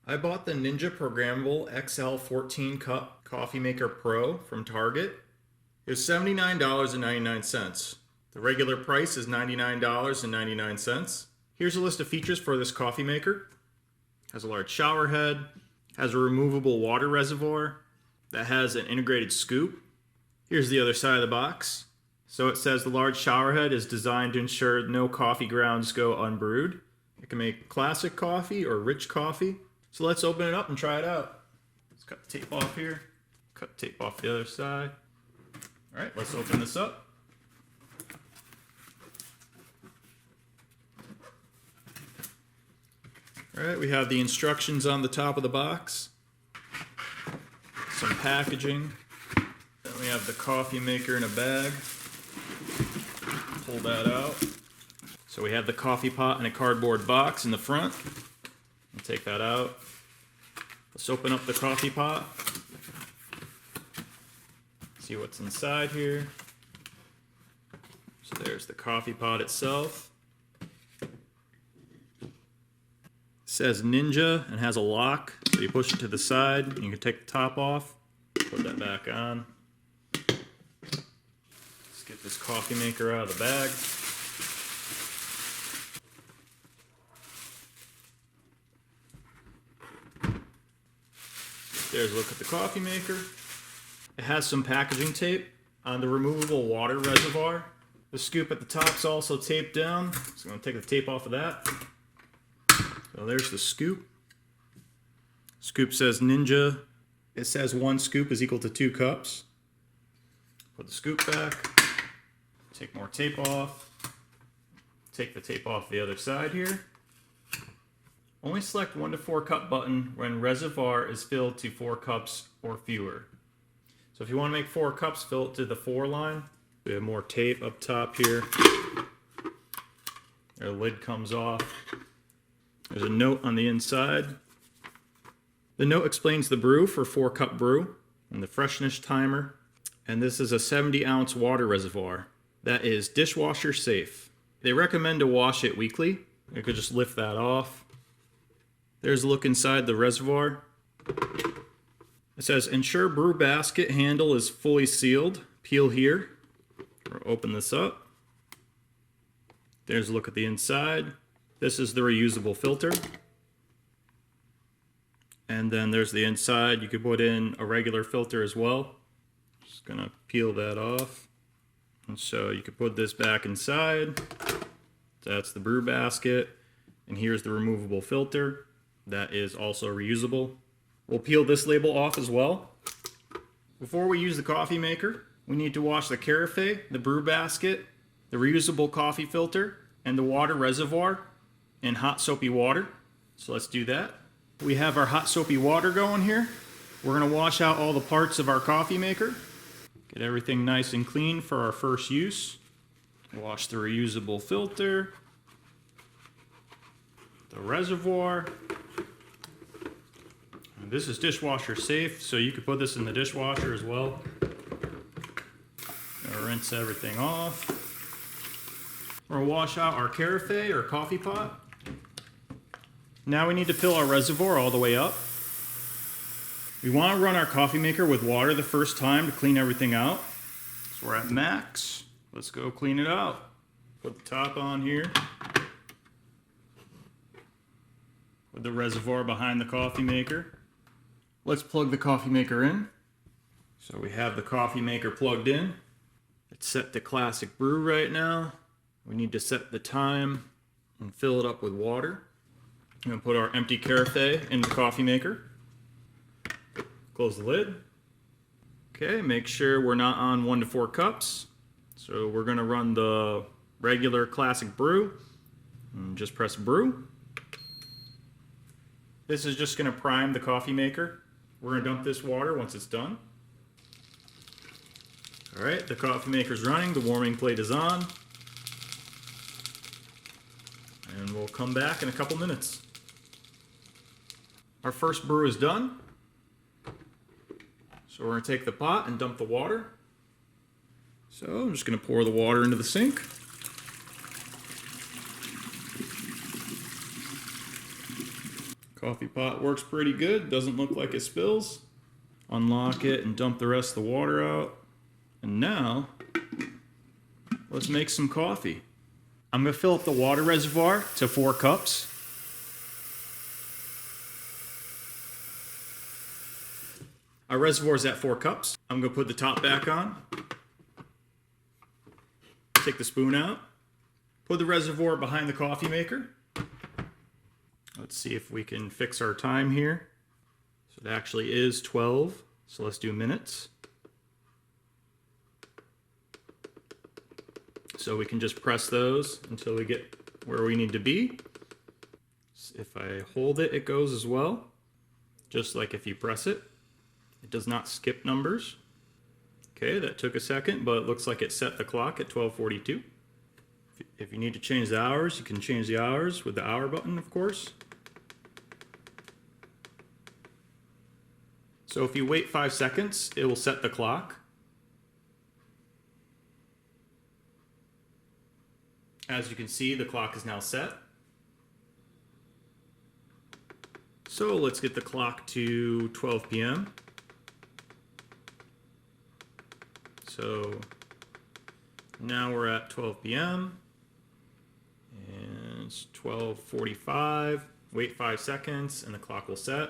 I bought the Ninja Programmable XL 14 Cup Coffee Maker Pro from Target. It was $79.99. The regular price is $99.99. Here's a list of features for this coffee maker. It has a large shower head, has a removable water reservoir that has an integrated scoop. Here's the other side of the box. So it says the large shower head is designed to ensure no coffee grounds go unbrewed. It can make classic coffee or rich coffee. So let's open it up and try it out. Let's cut the tape off here. Cut the tape off the other side. All right, let's open this up. All right, we have the instructions on the top of the box. Some packaging. Then we have the coffee maker in a bag. Pull that out. So we have the coffee pot in a cardboard box in the front. We'll take that out. Let's open up the coffee pot. See what's inside here. So there's the coffee pot itself. It says Ninja and has a lock. So you push it to the side and you can take the top off. Put that back on. Let's get this coffee maker out of the bag. There's a look at the coffee maker. It has some packaging tape on the removable water reservoir. The scoop at the top's also taped down. So I'm going to take the tape off of that. So there's the scoop. Scoop says Ninja. It says 1 scoop is equal to 2 cups. Put the scoop back. Take more tape off. Take the tape off the other side here. Only select 1 to 4 cup button when reservoir is filled to 4 cups or fewer. So if you want to make 4 cups, fill it to the 4 line. We have more tape up top here. The lid comes off. There's a note on the inside. The note explains the brew for 4 cup brew and the freshness timer. And this is a 70-ounce water reservoir that is dishwasher safe. They recommend to wash it weekly. You could just lift that off. There's a look inside the reservoir. It says, ensure brew basket handle is fully sealed. Peel here, or open this up. There's a look at the inside. This is the reusable filter. And then there's the inside. You could put in a regular filter as well. Just gonna peel that off. And so you could put this back inside. That's the brew basket. And here's the removable filter. That is also reusable. We'll peel this label off as well. Before we use the coffee maker, we need to wash the carafe, the brew basket, the reusable coffee filter, and the water reservoir in hot soapy water. So let's do that. We have our hot soapy water going here. We're gonna wash out all the parts of our coffee maker. Get everything nice and clean for our first use. Wash the reusable filter, the reservoir. This is dishwasher safe, so you could put this in the dishwasher as well. Rinse everything off. We're gonna wash out our carafe or coffee pot. Now we need to fill our reservoir all the way up. We want to run our coffee maker with water the first time to clean everything out. So we're at max. Let's go clean it out. Put the top on here. Put the reservoir behind the coffee maker. Let's plug the coffee maker in. So we have the coffee maker plugged in. It's set to classic brew right now. We need to set the time and fill it up with water. I'm going to put our empty carafe in the coffee maker. Close the lid. Okay, make sure we're not on 1 to 4 cups. So we're going to run the regular classic brew. And just press brew. This is just going to prime the coffee maker. We're going to dump this water once it's done. Alright, the coffee maker's running, the warming plate is on. And we'll come back in a couple minutes. Our first brew is done. So we're going to take the pot and dump the water. So I'm just going to pour the water into the sink. Coffee pot works pretty good, doesn't look like it spills. Unlock it and dump the rest of the water out. And now, let's make some coffee. I'm going to fill up the water reservoir to 4 cups. Our reservoir is at 4 cups. I'm going to put the top back on. Take the spoon out. Put the reservoir behind the coffee maker. Let's see if we can fix our time here. So it actually is 12. So let's do minutes. So we can just press those until we get where we need to be. If I hold it, it goes as well. Just like if you press it. It does not skip numbers. Okay, that took a second, but it looks like it set the clock at 12:42. If you need to change the hours, you can change the hours with the hour button, of course. So if you wait 5 seconds, it will set the clock. As you can see, the clock is now set. So let's get the clock to 12 p.m. So now we're at 12 p.m. and it's 12:45. Wait 5 seconds and the clock will set.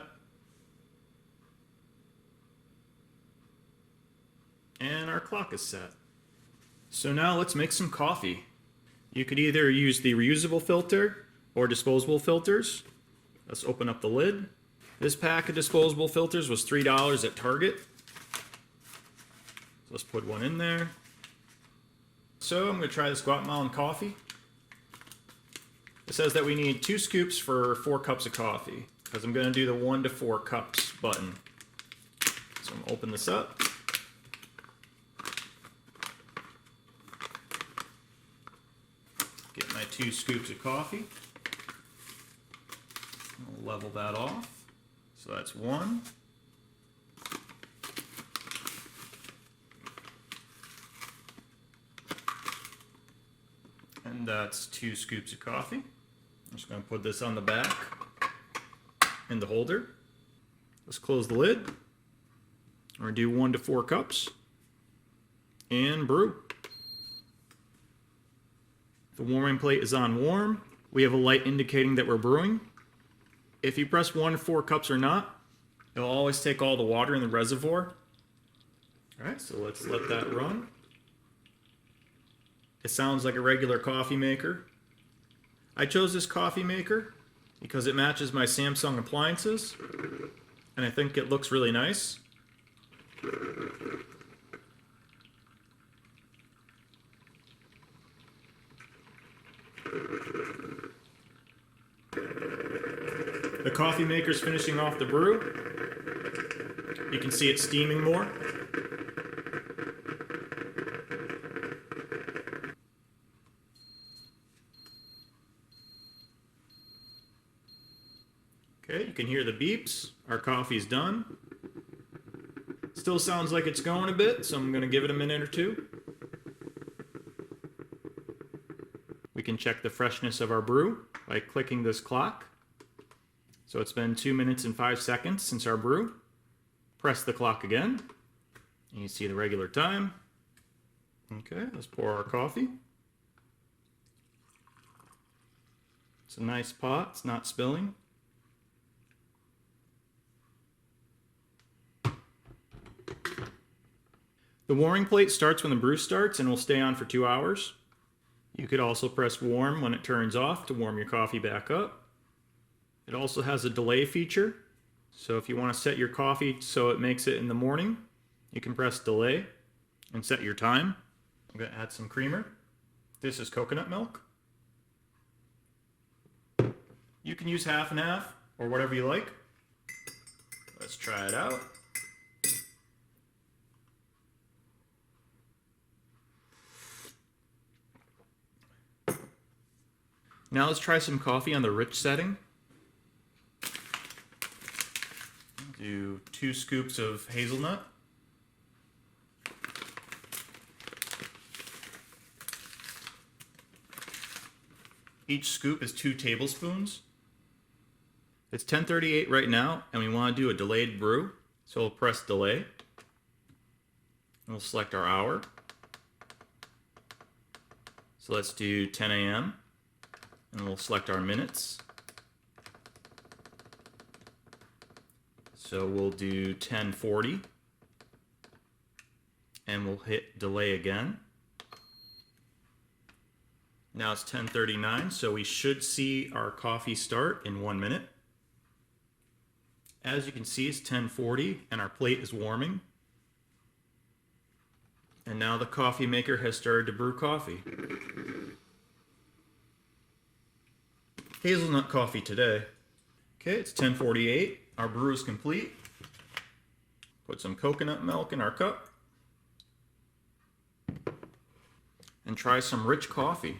And our clock is set. So now let's make some coffee. You could either use the reusable filter or disposable filters. Let's open up the lid. This pack of disposable filters was $3 at Target. So let's put one in there. So I'm going to try this Guatemalan coffee. It says that we need 2 scoops for 4 cups of coffee, because I'm going to do the 1 to 4 cups button. So I'm going to open this up. Get my 2 scoops of coffee. I'll level that off. So that's 1. And that's 2 scoops of coffee. I'm just going to put this on the back in the holder. Let's close the lid. We're going to do 1 to 4 cups. And brew. The warming plate is on warm. We have a light indicating that we're brewing. If you press 1 to 4 cups or not, it'll always take all the water in the reservoir. Alright, so let's let that run. It sounds like a regular coffee maker. I chose this coffee maker because it matches my Samsung appliances, and I think it looks really nice. The coffee maker's finishing off the brew. You can see it steaming more. Okay, you can hear the beeps. Our coffee's done. Still sounds like it's going a bit, so I'm going to give it a minute or 2. We can check the freshness of our brew by clicking this clock. So it's been 2 minutes and 5 seconds since our brew. Press the clock again, and you see the regular time. Okay, let's pour our coffee. It's a nice pot, it's not spilling. The warming plate starts when the brew starts and will stay on for 2 hours. You could also press warm when it turns off to warm your coffee back up. It also has a delay feature. So if you want to set your coffee so it makes it in the morning, you can press delay and set your time. I'm going to add some creamer. This is coconut milk. You can use half and half or whatever you like. Let's try it out. Now let's try some coffee on the rich setting. Do 2 scoops of hazelnut. Each scoop is 2 tablespoons. It's 10:38 right now, and we want to do a delayed brew. So we'll press delay. And we'll select our hour. So let's do 10 a.m. and we'll select our minutes. So we'll do 10:40 and we'll hit delay again. Now it's 10:39, so we should see our coffee start in 1 minute. As you can see, it's 10:40 and our plate is warming. And now the coffee maker has started to brew coffee. Hazelnut coffee today. Okay, it's 10:48. Our brew is complete. Put some coconut milk in our cup. And try some rich coffee.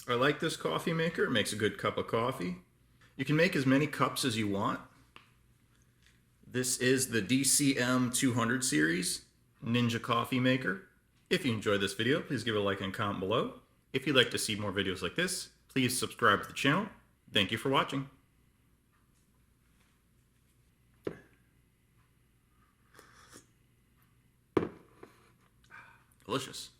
I like this coffee maker. It makes a good cup of coffee. You can make as many cups as you want. This is the DCM 200 series Ninja coffee maker. If you enjoyed this video, please give it a like and comment below. If you'd like to see more videos like this, please subscribe to the channel. Thank you for watching. Delicious.